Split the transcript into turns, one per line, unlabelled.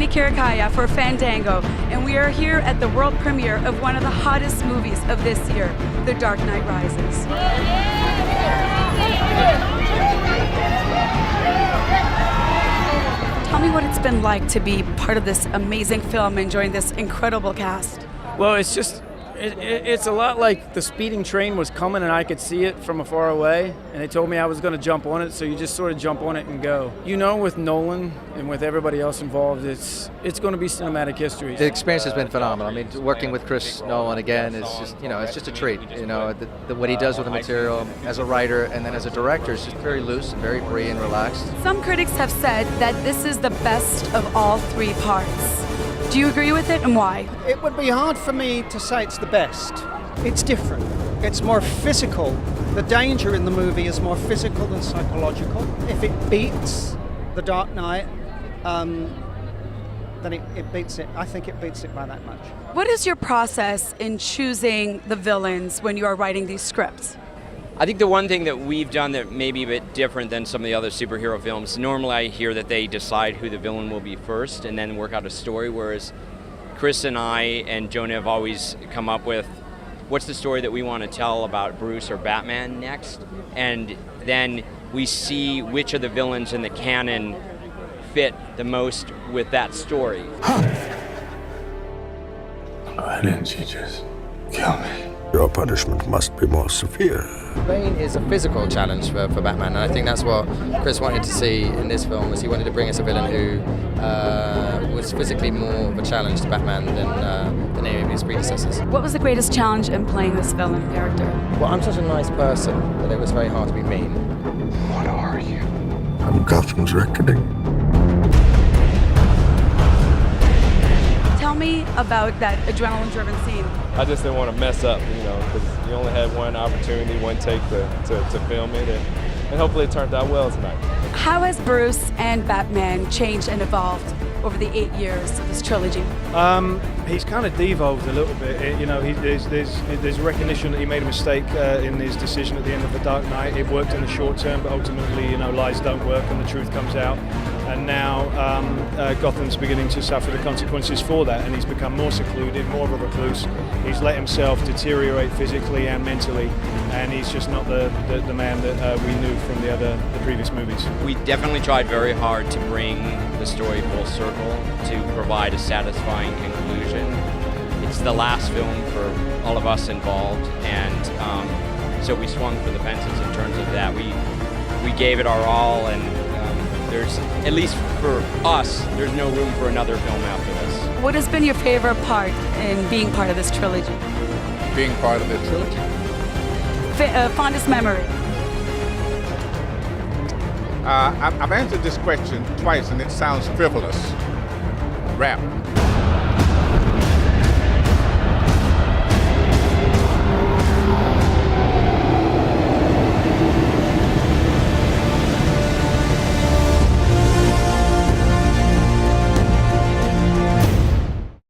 Kirikaya for Fandango, and we are here at the world premiere of one of the hottest movies of this year, The Dark Knight Rises. Tell me what it's been like to be part of this amazing film and join this incredible cast.
Well, it's a lot like the speeding train was coming and I could see it from afar away, and they told me I was going to jump on it, so you just sort of jump on it and go. You know, with Nolan and with everybody else involved, it's going to be cinematic history.
The experience has been phenomenal. I mean, working with Chris Nolan again is just, it's just a treat. What he does with the material as a writer and then as a director is just very loose and very free and relaxed.
Some critics have said that this is the best of all three parts. Do you agree with it, and why?
It would be hard for me to say it's the best. It's different. It's more physical. The danger in the movie is more physical than psychological. If it beats The Dark Knight, then it beats it. I think it beats it by that much.
What is your process in choosing the villains when you are writing these scripts?
I think the one thing that we've done that may be a bit different than some of the other superhero films, normally I hear that they decide who the villain will be first and then work out a story, whereas Chris and I and Jonah have always come up with what's the story that we want to tell about Bruce or Batman next, and then we see which of the villains in the canon fit the most with that story.
Why didn't you just kill me? Your punishment must be more severe.
Bane is a physical challenge for Batman, and I think that's what Chris wanted to see in this film, was he wanted to bring us a villain who was physically more of a challenge to Batman than any of his predecessors.
What was the greatest challenge in playing this villain character?
Well, I'm such a nice person that it was very hard to be mean.
What are you? I'm Gotham's reckoning.
Tell me about that adrenaline-driven scene.
I just didn't want to mess up, because you only had one opportunity, one take to film it, and hopefully it turned out well tonight.
How has Bruce and Batman changed and evolved over the 8 years of this trilogy?
He's kind of devolved a little bit. There's recognition that he made a mistake in his decision at the end of The Dark Knight. It worked in the short term, but ultimately, lies don't work and the truth comes out. And now Gotham's beginning to suffer the consequences for that, and he's become more secluded, more of a recluse. He's let himself deteriorate physically and mentally, and he's just not the man that we knew from the previous movies.
We definitely tried very hard to bring the story full circle to provide a satisfying conclusion. It's the last film for all of us involved, and so we swung for the fences in terms of that. We gave it our all, and there's, at least for us, there's no room for another film after this.
What has been your favorite part in being part of this trilogy?
Being part of the trilogy?
Fondest memory?
I've answered this question twice and it sounds frivolous. Rap.